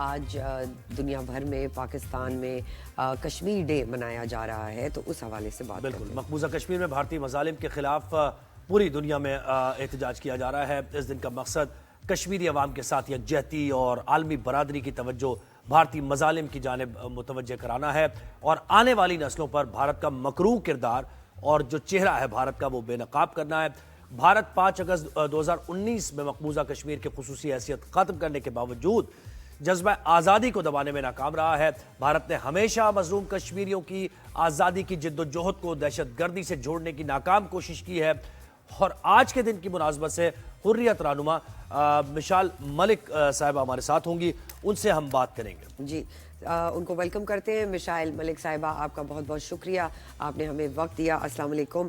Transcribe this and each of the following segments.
آج دنیا بھر میں پاکستان میں کشمیر ڈے منایا جا رہا ہے، تو اس حوالے سے بات بالکل مقبوضہ کشمیر میں بھارتی مظالم کے خلاف پوری دنیا میں احتجاج کیا جا رہا ہے۔ اس دن کا مقصد کشمیری عوام کے ساتھ یکجہتی اور عالمی برادری کی توجہ بھارتی مظالم کی جانب متوجہ کرانا ہے اور آنے والی نسلوں پر بھارت کا مکروہ کردار اور جو چہرہ ہے بھارت کا وہ بے نقاب کرنا ہے۔ بھارت 5 اگست 2019 میں مقبوضہ کشمیر کی خصوصی حیثیت ختم کرنے کے باوجود جذبہ آزادی کو دبانے میں ناکام رہا ہے۔ بھارت نے ہمیشہ مظلوم کشمیریوں کی آزادی کی جد و جہد کو دہشت گردی سے جوڑنے کی ناکام کوشش کی ہے، اور آج کے دن کی مناسبت سے حریت رہنما مشال ملک صاحبہ ہمارے ساتھ ہوں گی، ان سے ہم بات کریں گے۔ جی ان کو ویلکم کرتے ہیں۔ مشال ملک صاحبہ، آپ کا بہت بہت شکریہ، آپ نے ہمیں وقت دیا۔ السلام علیکم۔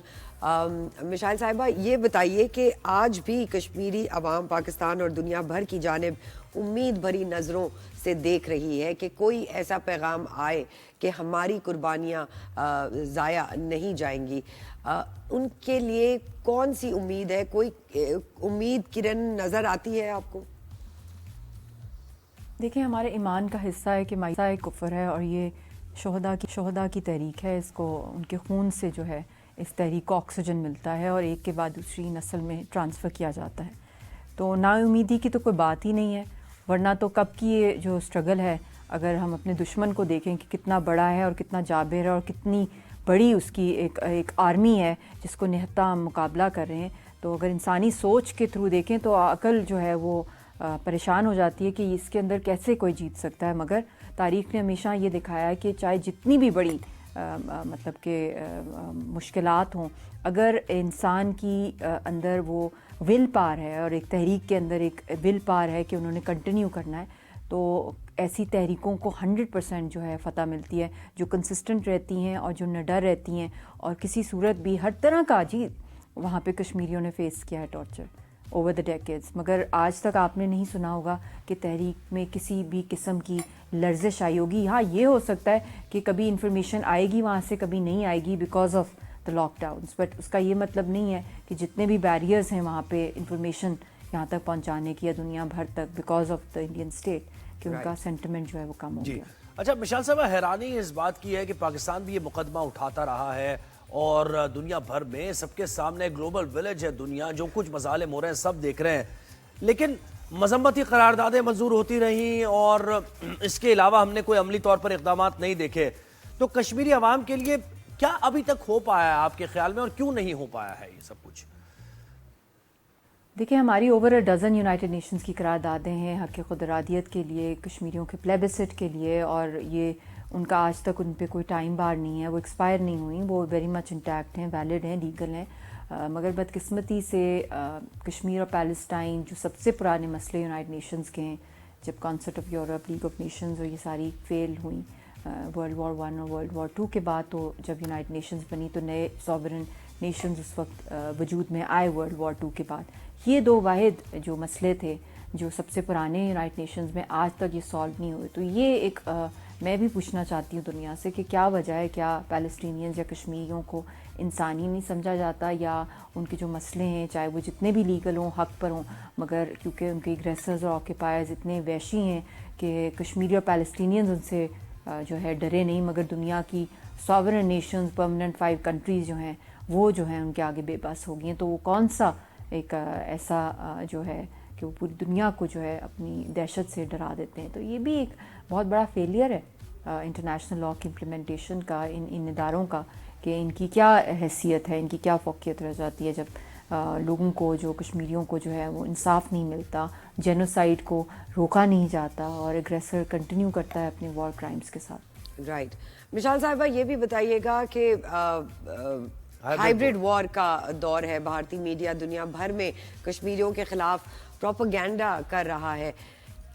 مشال صاحبہ، یہ بتائیے کہ آج بھی کشمیری عوام پاکستان اور دنیا بھر کی جانب امید بھری نظروں سے دیکھ رہی ہے کہ کوئی ایسا پیغام آئے کہ ہماری قربانیاں ضائع نہیں جائیں گی، ان کے لیے کون سی امید ہے؟ کوئی امید کرن نظر آتی ہے آپ کو؟ دیکھیں، ہمارے ایمان کا حصہ ہے کہ مائسہ کفر ہے، اور یہ شہداء کی تحریک ہے۔ اس کو ان کے خون سے جو ہے اس تحریک کو آکسیجن ملتا ہے اور ایک کے بعد دوسری نسل میں ٹرانسفر کیا جاتا ہے۔ تو نا امیدی کی تو کوئی بات ہی نہیں ہے، ورنہ تو کب کی یہ جو اسٹرگل ہے، اگر ہم اپنے دشمن کو دیکھیں کہ کتنا بڑا ہے اور کتنا جابر ہے اور کتنی بڑی اس کی ایک آرمی ہے جس کو نہتا ہم مقابلہ کر رہے ہیں، تو اگر انسانی سوچ کے تھرو دیکھیں تو عقل جو ہے وہ پریشان ہو جاتی ہے کہ اس کے اندر کیسے کوئی جیت سکتا ہے۔ مگر تاریخ نے ہمیشہ یہ دکھایا ہے کہ چاہے جتنی بھی بڑی مطلب کہ مشکلات ہوں، اگر انسان کی اندر وہ ول پاور ہے اور ایک تحریک کے اندر ایک ول پاور ہے کہ انہوں نے کنٹینیو کرنا ہے، تو ایسی تحریکوں کو 100% جو ہے فتح ملتی ہے، جو کنسسٹنٹ رہتی ہیں اور جو نڈر رہتی ہیں، اور کسی صورت بھی ہر طرح کا جی وہاں پہ کشمیریوں نے فیس کیا ہے ٹارچر اوور دا ڈیکیڈز۔ مگر آج تک آپ نے نہیں سنا ہوگا کہ تحریک میں کسی بھی قسم کی لرزش آئی ہوگی۔ ہاں، یہ ہو سکتا ہے کہ کبھی انفارمیشن آئے گی وہاں سے، کبھی نہیں آئے گی because of the lockdowns, but اس کا یہ مطلب نہیں ہے کہ جتنے بھی بیریئرز ہیں وہاں پہ انفارمیشن یہاں تک پہنچانے کی یا دنیا بھر تک because of the Indian state کہ ان کا سینٹیمنٹ جو ہے وہ کم ہو گیا۔ اچھا مشال صاحبہ، حیرانی اس بات کی ہے کہ پاکستان بھی یہ مقدمہ اٹھاتا رہا ہے اور دنیا بھر میں سب کے سامنے گلوبل ولیج ہے دنیا، جو کچھ مظالم ہو رہے ہیں سب دیکھ رہے ہیں، لیکن مذمتی قراردادیں منظور ہوتی رہیں اور اس کے علاوہ ہم نے کوئی عملی طور پر اقدامات نہیں دیکھے۔ تو کشمیری عوام کے لیے کیا ابھی تک ہو پایا ہے آپ کے خیال میں، اور کیوں نہیں ہو پایا ہے یہ سب کچھ؟ دیکھیں، ہماری اوور ڈزن یونائٹڈ نیشنز کی قراردادیں ہیں حق خود ارادیت کے لیے، کشمیریوں کے پلیبسٹ کے لیے، اور یہ ان کا آج تک ان پہ کوئی ٹائم بار نہیں ہے، وہ ایکسپائر نہیں ہوئیں، وہ ویری مچ انٹیکٹ ہیں، ویلڈ ہیں، لیگل ہیں۔ مگر بدقسمتی سے کشمیر اور پیلسٹائن جو سب سے پرانے مسئلے یونائٹڈ نیشنز کے ہیں، جب concert of Europe, league of nations اور یہ ساری فیل ہوئیں ورلڈ وار 1 اور ورلڈ وار 2 کے بعد، تو جب یونائٹڈ نیشنز بنی تو نئے سوورن نیشنز اس وقت وجود میں آئے ورلڈ وار 2 کے بعد۔ یہ 2 واحد جو مسئلے تھے جو سب سے پرانے یونائٹڈ نیشنز میں آج تک یہ سالو نہیں ہوئے۔ تو یہ ایک میں بھی پوچھنا چاہتی ہوں دنیا سے کہ کیا وجہ ہے، کیا پیلسٹینینز یا کشمیریوں کو انسانی نہیں سمجھا جاتا، یا ان کے جو مسئلے ہیں چاہے وہ جتنے بھی لیگل ہوں، حق پر ہوں، مگر کیونکہ ان کے اگریسرز اور آکیپائرز اتنے وحشی ہیں کہ کشمیری اور پیلسٹینینز ان سے جو ہے ڈرے نہیں، مگر دنیا کی ساورن نیشنز، پرماننٹ 5 کنٹریز جو ہیں وہ جو ہیں ان کے آگے بے بس ہو گئی ہیں۔ تو وہ کون سا ایک ایسا جو ہے کہ وہ پوری دنیا کو جو ہے اپنی دہشت سے ڈرا دیتے ہیں۔ تو یہ بھی ایک بہت بڑا فیلئر ہے انٹرنیشنل لاء کی امپلیمنٹیشن کا، ان اداروں کا، کہ ان کی کیا حیثیت ہے، ان کی کیا فوقیت رہ جاتی ہے جب لوگوں کو، جو کشمیریوں کو جو ہے وہ انصاف نہیں ملتا، جینوسائیڈ کو روکا نہیں جاتا، اور ایگریسر کنٹینیو کرتا ہے اپنے وار کرائمز کے ساتھ۔ رائٹ۔ مشال صاحبہ، یہ بھی بتائیے گا کہ ہائیبرڈ وار کا دور ہے، بھارتی میڈیا دنیا بھر میں کشمیریوں کے خلاف پروپیگنڈا کر رہا ہے،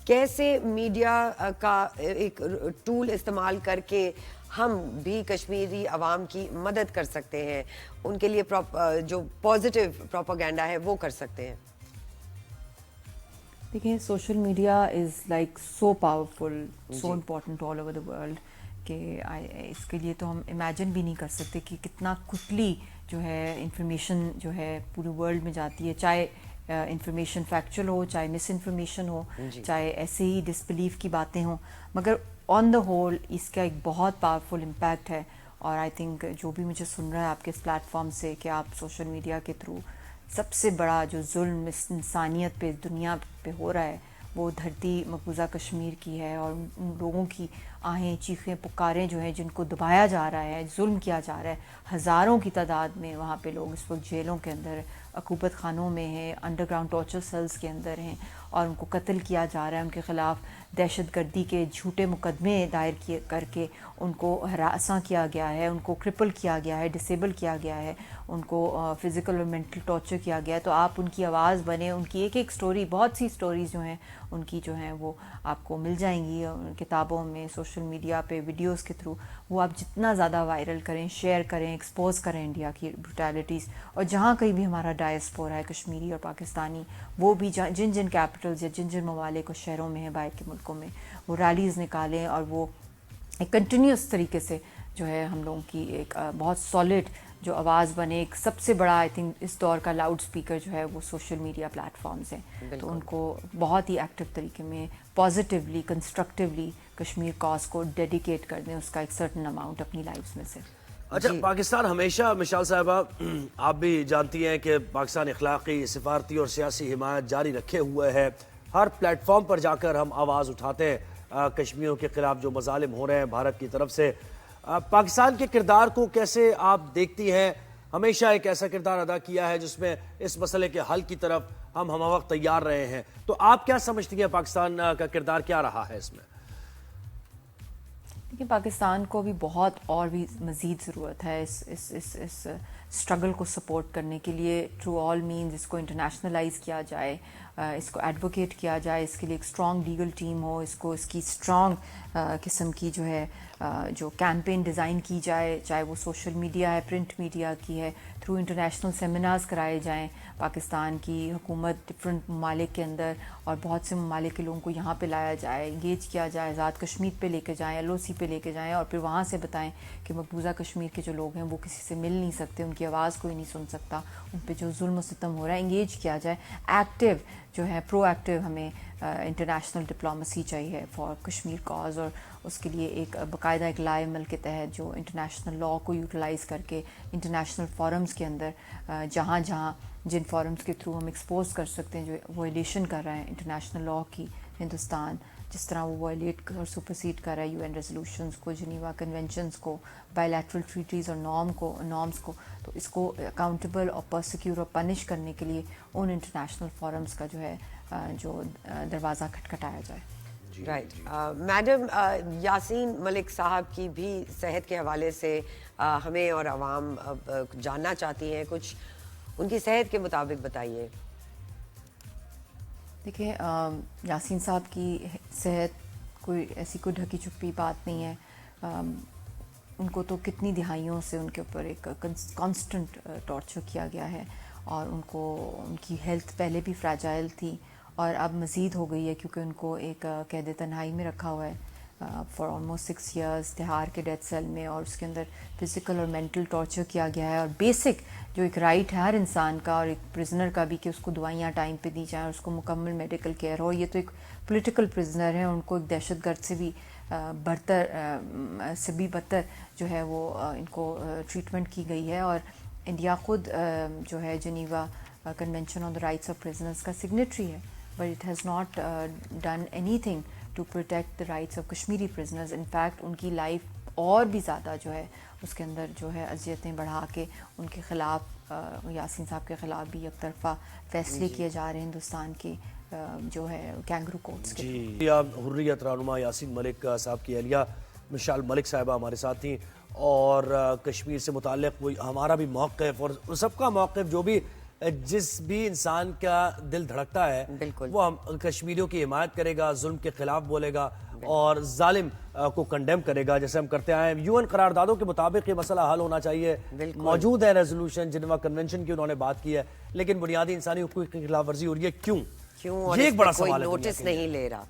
کیسے میڈیا کا ایک ٹول استعمال کر کے ہم بھی کشمیری عوام کی مدد کر سکتے ہیں، ان کے لیے جو پازیٹیو پروپیگنڈا ہے وہ کر سکتے ہیں؟ دیکھیں، social media is like so powerful, so important all over the world, کہ اس کے لیے تو ہم امیجن بھی نہیں کر سکتے کہ کتنا کوئکلی جو ہے انفارمیشن جو ہے پورے ورلڈ میں جاتی ہے، چاہے इंफॉर्मेशन फैक्चुअल हो, चाहे मिस इन्फॉर्मेशन हो, चाहे ऐसे ही डिसबिलीफ की बातें हों, मगर ऑन द होल इसका एक बहुत पावरफुल इम्पैक्ट है। और आई थिंक जो भी मुझे सुन रहा है आपके इस प्लेटफॉर्म से कि आप सोशल मीडिया के थ्रू सबसे बड़ा जो जुल्म इस इंसानियत पे, दुनिया पे हो रहा है, वो धरती मकबूजा कश्मीर की है। और उन लोगों की आहें, चीखें, पुकारें जो हैं, जिनको दबाया जा रहा है, जुल्म किया जा रहा है, हज़ारों की तादाद में वहाँ पे लोग इस वक्त जेलों के अंदर, अकूबत खानों में हैं, अंडरग्राउंड टॉर्चर सेल्स के अंदर हैं, और उनको कत्ल किया जा रहा है। उनके ख़िलाफ़ दहशत गर्दी के झूठे मुकदमे दायर किए करके उनको हरासा किया गया है, उनको क्रिपल किया गया है, डिसेबल किया गया है, उनको फ़िज़िकल और मेंटल टॉर्चर किया गया है। तो आप उनकी आवाज़ बने, उनकी एक एक स्टोरी, बहुत सी स्टोरीज़ जो हैं उनकी जो हैं वो आपको मिल जाएंगी किताबों में, सोशल मीडिया पे, वीडियोस के थ्रू। वो आप जितना ज़्यादा वायरल करें, शेयर करें, एक्सपोज करें इंडिया की ब्रुटैलिटीज़। और जहाँ कहीं भी हमारा डायस्पोरा है, कश्मीरी और पाकिस्तानी, वो भी जिन जिन कैपिटल्स या जिन जिन ममालिक और शहरों में है बाहर के मुल्कों में, वो रैलीज़ निकालें और वो एक कंटिन्यूस तरीके से जो है हम लोगों की एक बहुत सॉलिड जो आवाज़ बने। एक सबसे बड़ा आई थिंक इस दौर का लाउड स्पीकर जो है वो सोशल मीडिया प्लेटफॉर्म्स हैं। तो उनको बहुत ही एक्टिव तरीके में, पॉजिटिवली, कंस्ट्रक्टिवली कश्मीर कॉज को डेडिकेट कर दें उसका एक सर्टन अमाउंट अपनी लाइफ में से। अच्छा, पाकिस्तान हमेशा, मिशाल साहिबा आप भी जानती हैं कि पाकिस्तान अखलाकी, सिफारती और सियासी हिमायत जारी रखे हुए है। हर प्लेटफॉर्म पर जाकर हम आवाज़ उठाते हैं कश्मीरियों के खिलाफ जो मजालिम हो रहे हैं भारत की तरफ से। पाकिस्तान के किरदार को कैसे आप देखती हैं? हमेशा एक ऐसा किरदार अदा किया है जिसमें इस मसले के हल की तरफ हम वक्त तैयार रहे हैं। तो आप क्या समझती हैं पाकिस्तान का किरदार क्या रहा है इसमें? देखिए, पाकिस्तान को भी बहुत और भी मज़ीद ज़रूरत है इस स्ट्रगल को सपोर्ट करने के लिए। थ्रू ऑल मीन्स इसको इंटरनेशनलाइज किया जाए, इसको एडवोकेट किया जाए, इसके लिए एक स्ट्रॉन्ग लीगल टीम हो, इसकी स्ट्रॉन्ग किस्म की जो है जो कैंपेन डिज़ाइन की जाए, चाहे वो सोशल मीडिया है, प्रिंट मीडिया की है, थ्रू इंटरनेशनल सेमिनार्स कराए जाएं। पाकिस्तान की हुकूमत डिफरेंट ममालिक के अंदर और बहुत से ममालिक के लोगों को यहाँ पे लाया जाए, इंगेज किया जाए, आज़ाद कश्मीर पे लेके जाएं, LOC पे लेके जाएं, और फिर वहाँ से बताएं कि मकबूजा कश्मीर के जो लोग हैं वो किसी से मिल नहीं सकते, उनकी आवाज़ कोई नहीं सुन सकता, उन पे जो जुल्म सितम हो रहा है इंगेज किया जाए। एक्टिव जो है, प्रोएक्टिव हमें इंटरनेशनल डिप्लोमेसी चाहिए फॉर कश्मीर कॉज। और उसके लिए एक बाकायदा एक लाएमल के तहत जो इंटरनेशनल लॉ को यूटिलाइज़ करके इंटरनेशनल फोरम्स के अंदर जहाँ जहाँ जिन फोरम्स के थ्रू हम एक्सपोज कर सकते हैं जो वायलेशन कर रहे हैं इंटरनेशनल लॉ की, हिंदुस्तान जिस तरह वो वायलेट और सुपरसीड कर रहा है UN रेजोल्यूशंस को, जिनीवा कन्वेंशंस को, बायलैटरल ट्रीटीज़ और नॉर्म्स को, तो इसको अकाउंटेबल और पर्सिक्यूट और पनिश करने के लिए उन इंटरनेशनल फोरम्स का जो है जो दरवाज़ा खटखटाया जाए। राइट मैडम, यासीन मलिक साहब की भी सेहत के हवाले से हमें और आवाम जानना चाहती हैं, कुछ उनकी सेहत के मुताबिक बताइए। देखिए, यासीन साहब की सेहत कोई ऐसी कोई ढकी छुपी बात नहीं है। उनको तो कितनी दिहाइयों से उनके ऊपर एक कांस्टेंट टॉर्चर किया गया है, और उनकी हेल्थ पहले भी फ्रैजाइल थी और अब मज़ीद हो गई है, क्योंकि उनको एक कैद तन्हाई में रखा हुआ है फॉर ऑलमोस्ट 6 years तिहाड़ के डेथ सेल में, और उसके अंदर फ़िज़िकल और मेंटल टॉर्चर किया गया है। और बेसिक जो एक राइट है हर इंसान का और एक प्रिजनर का भी कि उसको दवाइयाँ टाइम पे दी जाएँ और उसको मुकम्मल मेडिकल केयर हो। ये तो एक पॉलिटिकल प्रिजनर है, उनको एक दहशतगर्द से भी बदतर जो है वो इनको ट्रीटमेंट की गई है। और इंडिया खुद जो है Geneva convention on the rights of prisoners का सिग्नेटरी है, but it has not done anything to protect the rights of Kashmiri prisoners. In fact, उनकी लाइफ और भी ज़्यादा जो है उसके अंदर जो है अजियतें बढ़ा के उनके ख़िलाफ़, यासीन साहब के ख़िलाफ़ भी एक तरफा फैसले किए जा रहे हैं हिंदुस्तान के जो है कैंगरू कोर्ट्स के। जी, हुर्रियत रहनुमा यासीन मलिक साहब की अहलिया मिशाल मलिक साहिबा हमारे साथ थी, और कश्मीर से मुताल्लिक़ वो हमारा भी मौक़िफ़ और सबका मौक़िफ़, जो भी जिस भी इंसान का दिल धड़कता है वो हम कश्मीरियों की हिमायत करेगा, जुल्म के खिलाफ बोलेगा और जालिम को कंडेम करेगा, जैसे हम करते आए हैं। UN करारदादों के मुताबिक ये मसला हल होना चाहिए। मौजूद है रेजोल्यूशन, जिनेवा कन्वेंशन की उन्होंने बात की है, लेकिन बुनियादी इंसानी हुकूक की खिलाफ वर्जी हो रही है। क्यों और ये एक बड़ा कोई सवाल है, नोटिस नहीं ले रहा।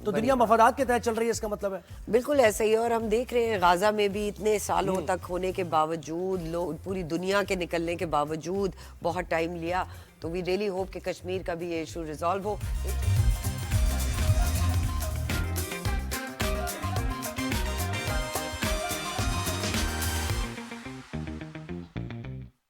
तो दुनिया मफादात के तहत चल रही है, इसका मतलब है बिल्कुल ऐसा ही है। और हम देख रहे हैं गाजा में भी इतने सालों तक होने के बावजूद, लोग पूरी दुनिया के निकलने के बावजूद बहुत टाइम लिया, تو وی ریئلی ہوپ کہ کشمیر کا بھی یہ ایشو ریزالو ہو.